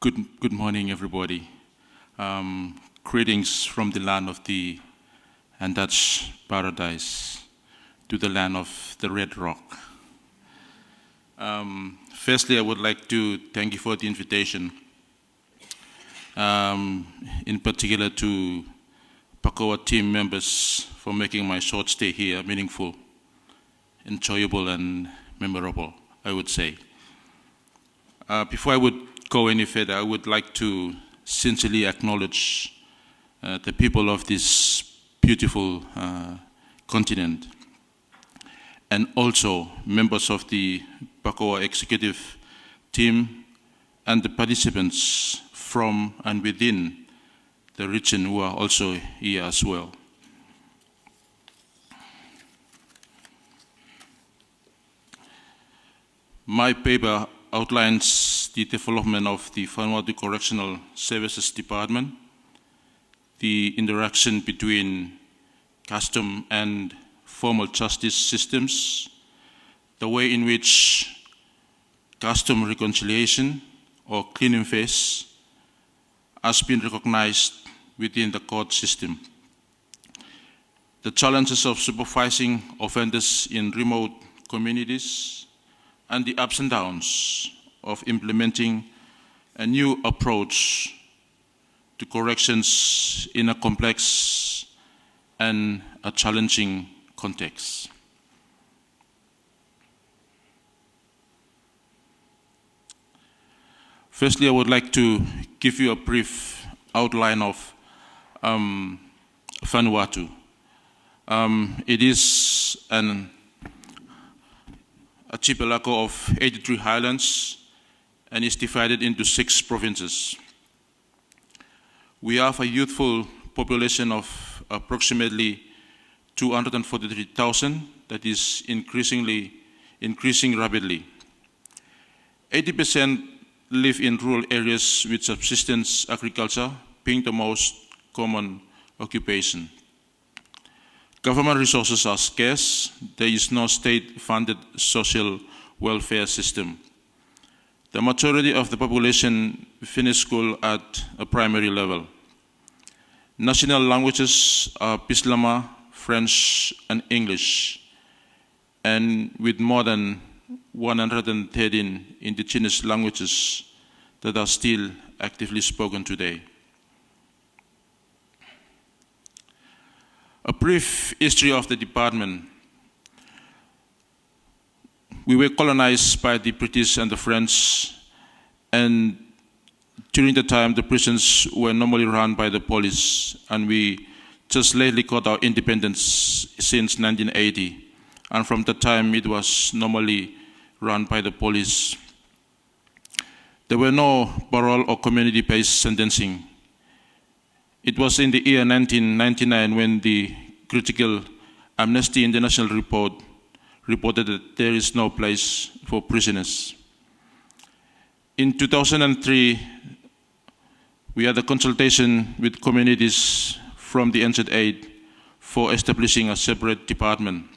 Good morning, everybody. Greetings from the land of the Dutch paradise to the land of the Red Rock. Firstly, I would like to thank you for the invitation, in particular to PACOA team members for making my short stay here meaningful, enjoyable, and memorable, I would say. Before I would go any further, I would like to sincerely acknowledge the people of this beautiful continent, and also members of the PACOA executive team and the participants from and within the region who are also here as well. My paper outlines the development of the Vanuatu Correctional Services Department, the interaction between custom and formal justice systems, the way in which custom reconciliation or cleaning phase has been recognized within the court system, the challenges of supervising offenders in remote communities, and the ups and downs of implementing a new approach to corrections in a complex and a challenging context. Firstly, I would like to give you a brief outline of Vanuatu. It is an archipelago of 83 islands and is divided into 6 provinces. We have a youthful population of approximately 243,000 that is increasing rapidly. 80% live in rural areas with subsistence agriculture being the most common occupation. Government resources are scarce. There is no state-funded social welfare system. The majority of the population finish school at a primary level. National languages are Bislama, French, and English, and with more than 113 indigenous languages that are still actively spoken today. A brief history of the department. We were colonized by the British and the French, and during the time the prisons were normally run by the police, and we just lately got our independence since 1980, and from that time it was normally run by the police. There were no parole or community-based sentencing. It was in the year 1999 when the Critical Amnesty International report reported that there is no place for prisoners. In 2003, we had a consultation with communities from the NZ8 for establishing a separate department.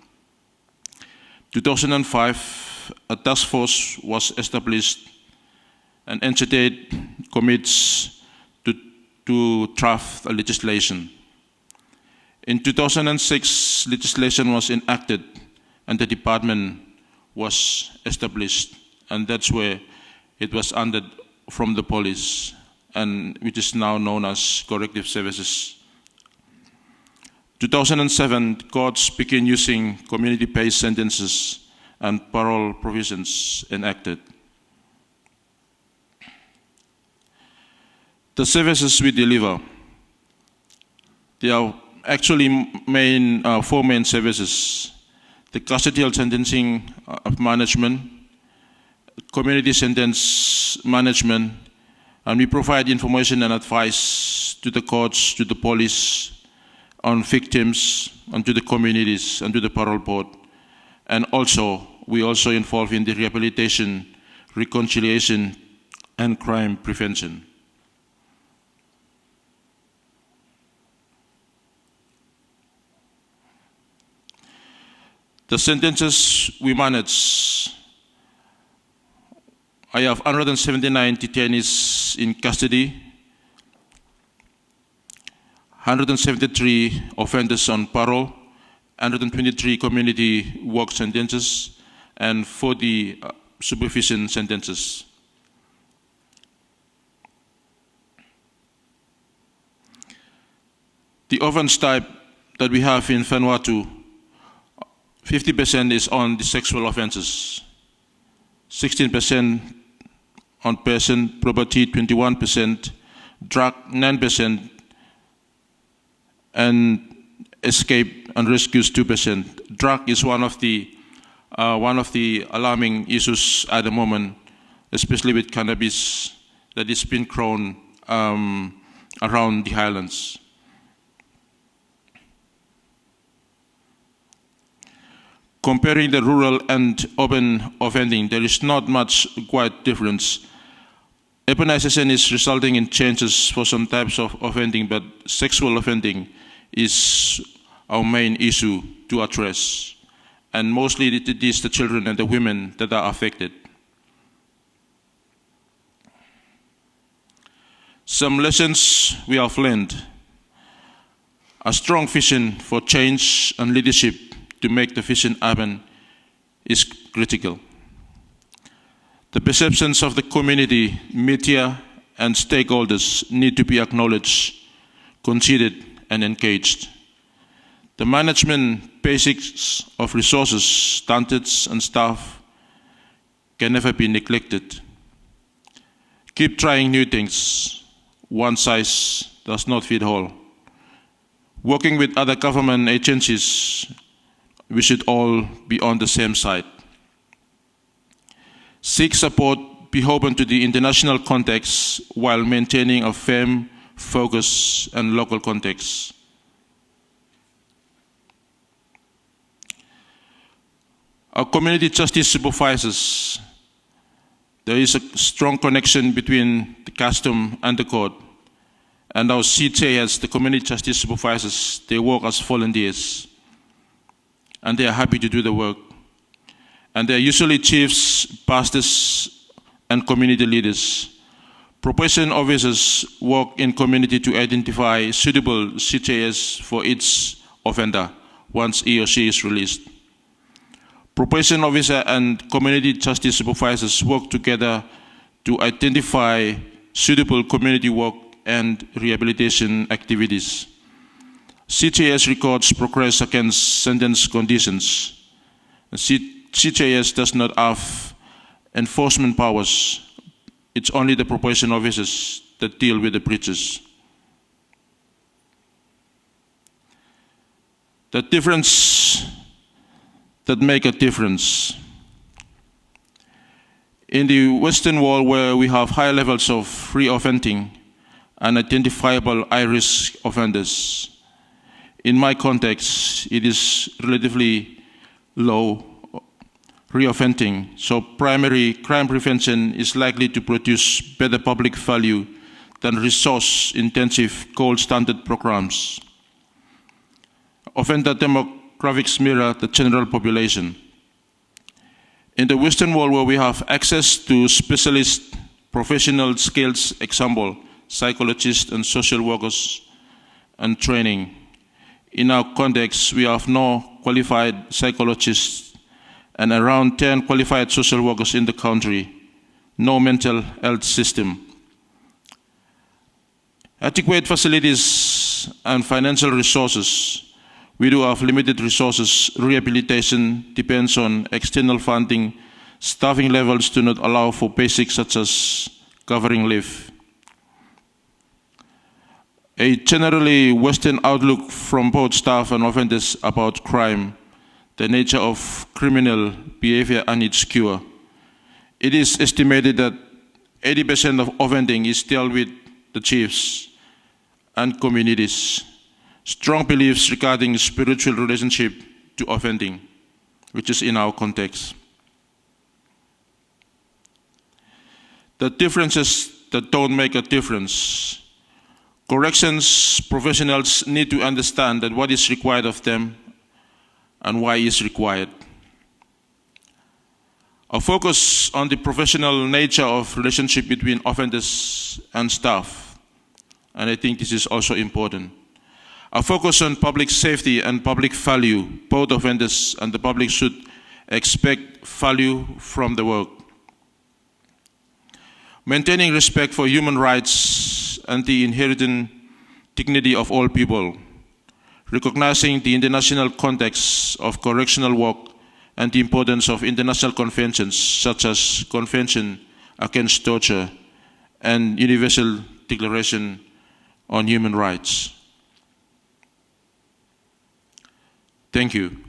2005, a task force was established, and NZ8 commits to draft a legislation. In 2006, legislation was enacted and the department was established, and that's where it was under from the police, and which is now known as Corrective Services. 2007, courts began using community-based sentences and parole provisions enacted. The services we deliver, there are actually 4 main services: the custodial sentencing management, community sentence management, and we provide information and advice to the courts, to the police, on victims, and to the communities, and to the parole board. And also, we also involve in the rehabilitation, reconciliation, and crime prevention. The sentences we manage, I have 179 detainees is in custody, 173 offenders on parole, 123 community work sentences, and 40 supervision sentences. The offense type that we have in Vanuatu, 50% is on the sexual offenses, 16% on person, property 21%, drug 9%, and escape and rescues 2%. Drug is one of the alarming issues at the moment, especially with cannabis that is being grown around the highlands. Comparing the rural and urban offending, there is not much quite difference. Urbanization is resulting in changes for some types of offending, but sexual offending is our main issue to address. And mostly it is the children and the women that are affected. Some lessons we have learned. A strong vision for change and leadership to make the vision happen is critical. The perceptions of the community, media, and stakeholders need to be acknowledged, considered, and engaged. The management basics of resources, standards, and staff can never be neglected. Keep trying new things. One size does not fit all. Working with other government agencies, we should all be on the same side. Seek support, be open to the international context while maintaining a firm focus and local context. Our community justice supervisors, there is a strong connection between the custom and the court. And our CJS, the community justice supervisors, they work as volunteers. And they are happy to do the work. And they are usually chiefs, pastors, and community leaders. Probation officers work in community to identify suitable CJS for each offender once he or she is released. Probation officer and community justice supervisors work together to identify suitable community work and rehabilitation activities. CJS records progress against sentence conditions. CJS does not have enforcement powers. It's only the probation officers that deal with the breaches. The difference that make a difference. In the Western world, where we have high levels of re-offending and identifiable high-risk offenders, in my context, it is relatively low re-offending, so primary crime prevention is likely to produce better public value than resource-intensive gold standard programs. Offender demographics mirror the general population. In the Western world, where we have access to specialist professional skills, example, psychologists and social workers, and training. In our context, we have no qualified psychologists and around 10 qualified social workers in the country, no mental health system. Adequate facilities and financial resources. We do have limited resources. Rehabilitation depends on external funding. Staffing levels do not allow for basics such as covering leave. A generally Western outlook from both staff and offenders about crime, the nature of criminal behavior and its cure. It is estimated that 80% of offending is dealt with the chiefs and communities. Strong beliefs regarding spiritual relationship to offending, which is in our context. The differences that don't make a difference. Corrections professionals need to understand that what is required of them and why is required. A focus on the professional nature of relationship between offenders and staff, and I think this is also important. A focus on public safety and public value. Both offenders and the public should expect value from the work. Maintaining respect for human rights and the inherent dignity of all people. Recognizing the international context of correctional work and the importance of international conventions such as Convention Against Torture and Universal Declaration on Human Rights. Thank you.